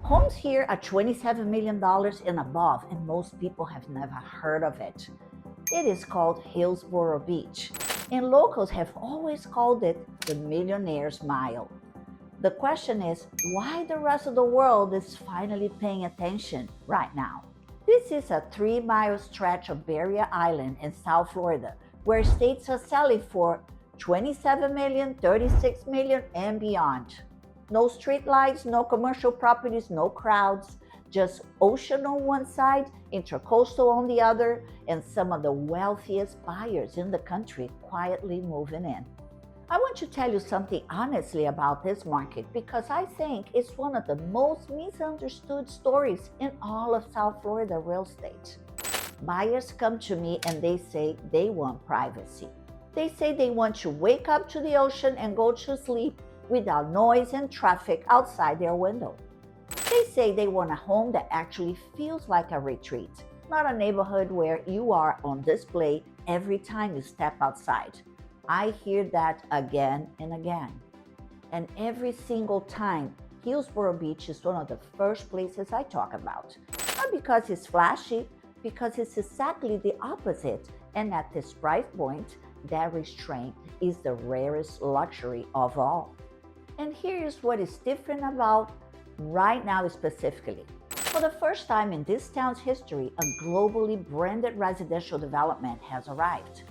Homes here are $27 million and above, and most people have never heard of it. It is called Hillsboro Beach, and locals have always called it the Millionaires Mile. The question is, why the rest of the world is finally paying attention right now? This is a 3-mile stretch of Barrier Island in South Florida, where estates are selling for $27 million, $36 million, and beyond. No streetlights, no commercial properties, no crowds, just ocean on one side, intracoastal on the other, and some of the wealthiest buyers in the country quietly moving in. I want to tell you something honestly about this market because I think it's one of the most misunderstood stories in all of South Florida real estate. Buyers come to me and they say they want privacy. They say they want to wake up to the ocean and go to sleep without noise and traffic outside their window. They say they want a home that actually feels like a retreat, not a neighborhood where you are on display every time you step outside. I hear that again and again. And every single time, Hillsboro Beach is one of the first places I talk about. Not because it's flashy, because it's exactly the opposite. And at this price point, that restraint is the rarest luxury of all. And here's what is different about right now specifically. For the first time in this town's history, a globally branded residential development has arrived.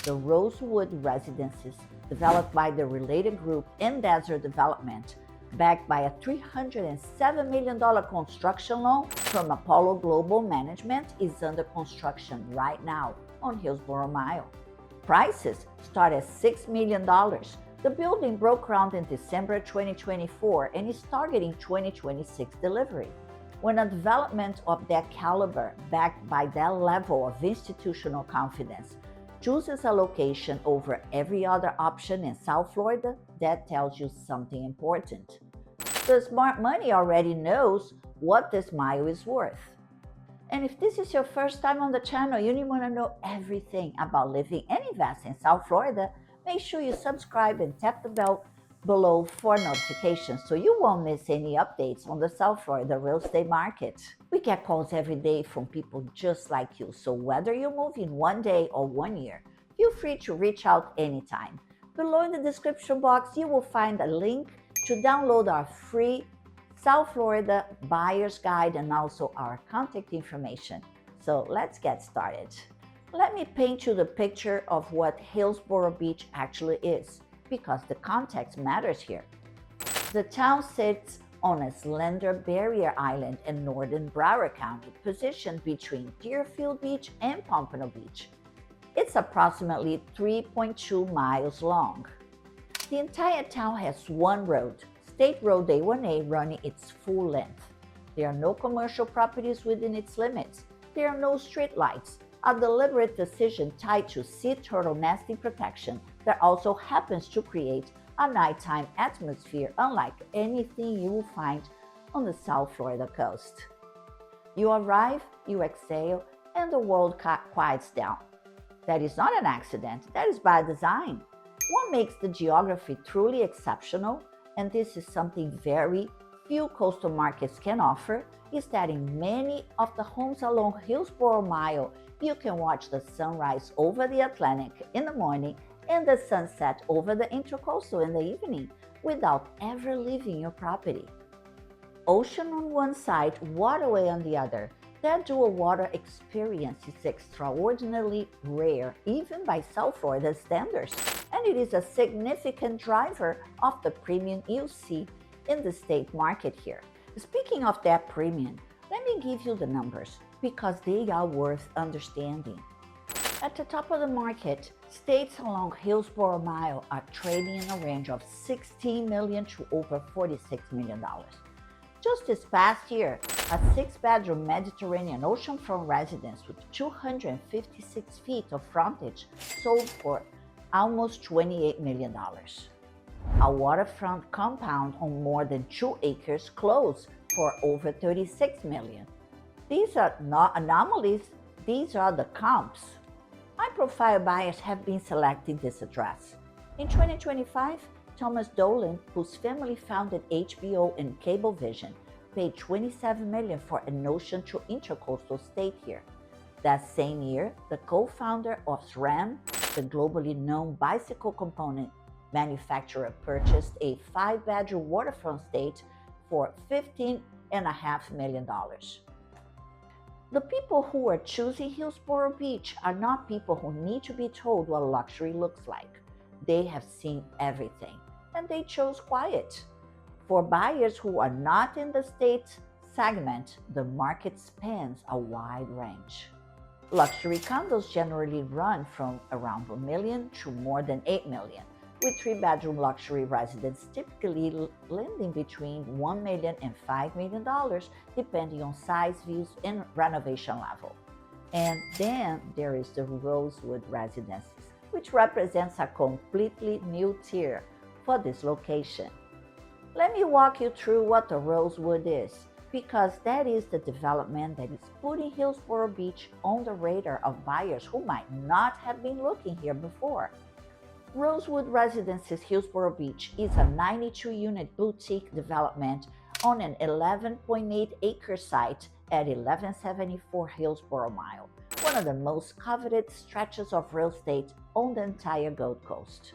The Rosewood residences, developed by the related group in Dezer Development, backed by a $307 million construction loan from Apollo Global Management, is under construction right now on Hillsboro Mile. Prices start at $6 million. The building broke ground in December 2024 and is targeting 2026 delivery. When a development of that caliber, backed by that level of institutional confidence, chooses a location over every other option in South Florida, that tells you something important. The smart money already knows what this mile is worth. And if this is your first time on the channel, you want to know everything about living and investing in South Florida, make sure you subscribe and tap the bell below for notifications so you won't miss any updates on the South Florida real estate market. We get calls every day from people just like you, so whether you move in 1 day or 1 year, feel free to reach out anytime. Below in the description box, you will find a link to download our free South Florida Buyer's Guide and also our contact information. So let's get started. Let me paint you the picture of what Hillsboro Beach actually is, because the context matters here. The town sits on a slender barrier island in northern Broward County, positioned between Deerfield Beach and Pompano Beach. It's approximately 3.2 miles long. The entire town has one road, State Road A1A, running its full length. There are no commercial properties within its limits. There are no streetlights, a deliberate decision tied to sea turtle nesting protection that also happens to create a nighttime atmosphere unlike anything you will find on the South Florida coast. You arrive, you exhale, and the world quiets down. That is not an accident, that is by design. What makes the geography truly exceptional, and this is something very few coastal markets can offer, is that in many of the homes along Hillsboro Mile, you can watch the sunrise over the Atlantic in the morning and the sunset over the intracoastal in the evening without ever leaving your property. Ocean on one side, waterway on the other. That dual water experience is extraordinarily rare, even by South Florida standards, and it is a significant driver of the premium you see in the state market here. Speaking of that premium, let me give you the numbers because they are worth understanding. At the top of the market, states along Hillsboro Mile are trading in a range of $16 million to over $46 million. Just this past year, a 6-bedroom Mediterranean oceanfront residence with 256 feet of frontage sold for almost $28 million. A waterfront compound on more than 2 acres closed for over $36 million. These are not anomalies, these are the comps. High-profile buyers have been selecting this address. In 2025, Thomas Dolan, whose family founded HBO and Cablevision, paid $27 million for an ocean to intracoastal stay here. That same year, the co-founder of SRAM, the globally known bicycle component manufacturer, purchased a 5-bedroom waterfront estate for $15.5 million. The people who are choosing Hillsboro Beach are not people who need to be told what luxury looks like. They have seen everything, and they chose quiet. For buyers who are not in the state segment, the market spans a wide range. Luxury condos generally run from around $1 million to more than $8 million, with 3-bedroom luxury residences typically landing between $1 million and $5 million, depending on size, views, and renovation level. And then there is the Rosewood residences, which represents a completely new tier for this location. Let me walk you through what the Rosewood is, because that is the development that is putting Hillsboro Beach on the radar of buyers who might not have been looking here before. Rosewood Residences Hillsboro Beach is a 92-unit boutique development on an 11.8-acre site at 1174 Hillsboro Mile, one of the most coveted stretches of real estate on the entire Gold Coast.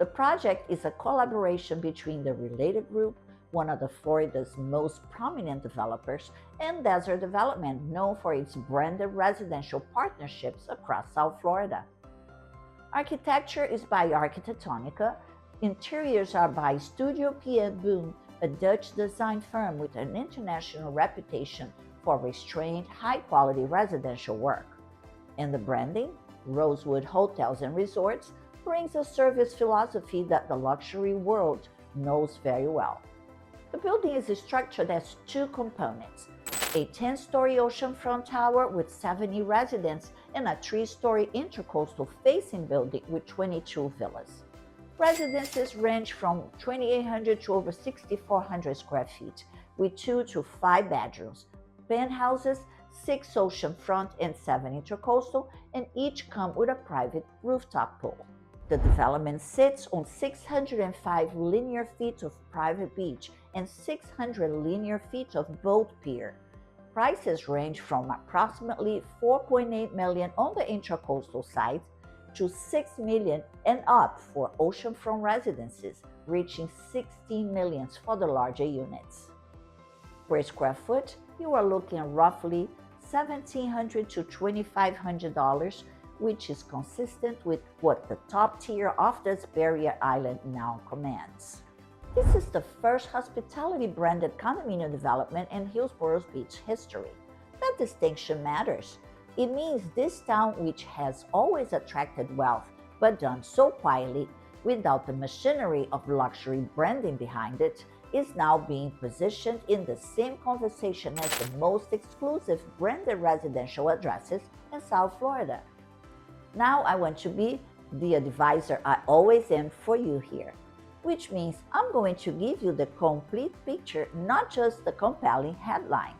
The project is a collaboration between the Related Group, one of the Florida's most prominent developers, and Dezer Development, known for its branded residential partnerships across South Florida. Architecture is by Arquitectonica. Interiors are by Studio Piet Boon, a Dutch design firm with an international reputation for restrained, high-quality residential work. And the branding, Rosewood Hotels and Resorts, brings a service philosophy that the luxury world knows very well. The building is structured as 2 components: a 10-story oceanfront tower with 70 residents and a 3-story intracoastal facing building with 22 villas. Residences range from 2,800 to over 6,400 square feet, with 2 to 5 bedrooms, penthouses, 6 oceanfront and 7 intracoastal, and each come with a private rooftop pool. The development sits on 605 linear feet of private beach and 600 linear feet of boat pier. Prices range from approximately $4.8 million on the intracoastal side to $6 million and up for oceanfront residences, reaching $16 million for the larger units. Per square foot, you are looking at roughly $1,700 to $2,500, which is consistent with what the top tier of this barrier island now commands. This is the first hospitality-branded condominium development in Hillsboro Beach history. That distinction matters. It means this town, which has always attracted wealth, but done so quietly, without the machinery of luxury branding behind it, is now being positioned in the same conversation as the most exclusive branded residential addresses in South Florida. Now I want to be the advisor I always am for you here, which means I'm going to give you the complete picture, not just the compelling headline.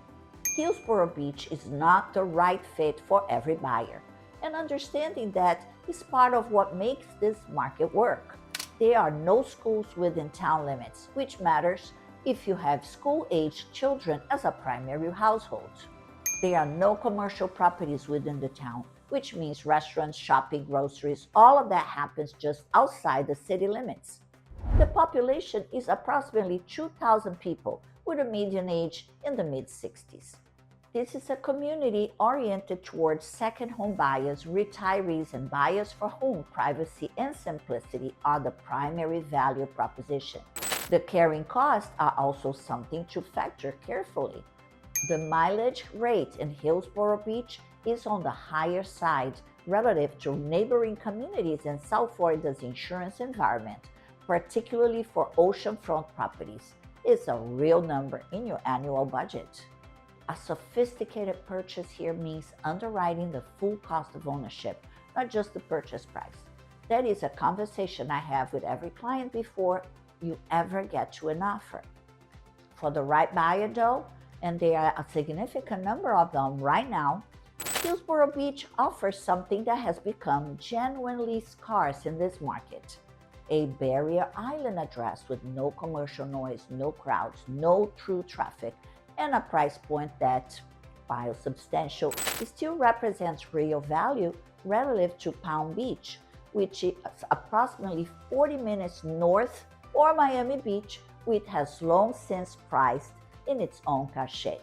Hillsboro Beach is not the right fit for every buyer, and understanding that is part of what makes this market work. There are no schools within town limits, which matters if you have school-aged children as a primary household. There are no commercial properties within the town, which means restaurants, shopping, groceries, all of that happens just outside the city limits. The population is approximately 2,000 people, with a median age in the mid-60s. This is a community oriented towards second home buyers, retirees, and buyers for whom privacy and simplicity are the primary value proposition. The carrying costs are also something to factor carefully. The mileage rate in Hillsboro Beach is on the higher side relative to neighboring communities in South Florida's insurance environment, particularly for oceanfront properties. It's a real number in your annual budget. A sophisticated purchase here means underwriting the full cost of ownership, not just the purchase price. That is a conversation I have with every client before you ever get to an offer. For the right buyer though, and there are a significant number of them right now, Hillsboro Beach offers something that has become genuinely scarce in this market: a barrier island address with no commercial noise, no crowds, no through traffic, and a price point that, while substantial, still represents real value relative to Palm Beach, which is approximately 40 minutes north, or Miami Beach, which has long since priced in its own cachet.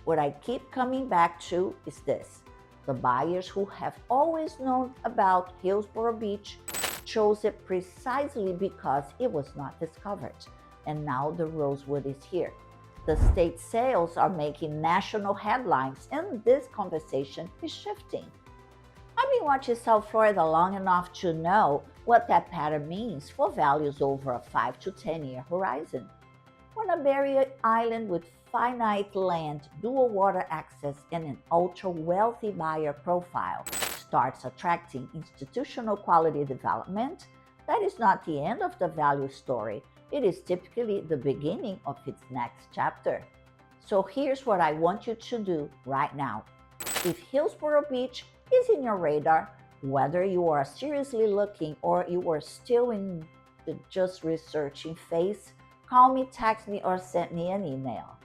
What I keep coming back to is this: the buyers who have always known about Hillsboro Beach chose it precisely because it was not discovered, and now the Rosewood is here. The state sales are making national headlines, and this conversation is shifting. I've been watching South Florida long enough to know what that pattern means for values over a 5 to 10 year horizon. When a barrier island with finite land, dual water access, and an ultra-wealthy buyer profile starts attracting institutional quality development, that is not the end of the value story. It is typically the beginning of its next chapter. So here's what I want you to do right now. If Hillsboro Beach is in your radar, whether you are seriously looking or you are still in the just researching phase, call me, text me, or send me an email.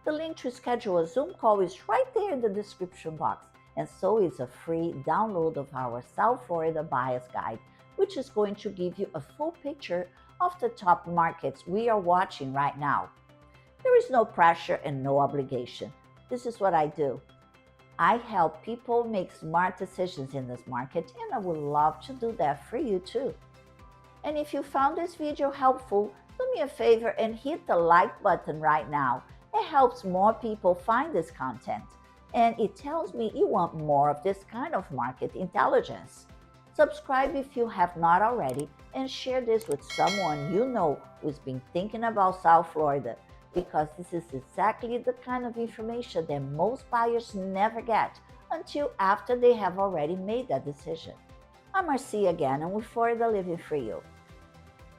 The link to schedule a Zoom call is right there in the description box, and so is a free download of our South Florida Buyer's Guide, which is going to give you a full picture of the top markets we are watching right now. There is no pressure and no obligation. This is what I do. I help people make smart decisions in this market, and I would love to do that for you too. And if you found this video helpful, do me a favor and hit the like button right now. It helps more people find this content, and it tells me you want more of this kind of market intelligence. Subscribe if you have not already, and share this with someone you know who's been thinking about South Florida, because this is exactly the kind of information that most buyers never get until after they have already made that decision. I'm Marcia again, and with Florida Living for You.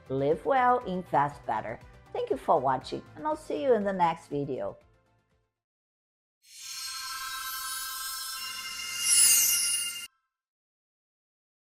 Live well, invest better. Thank you for watching, and I'll see you in the next video.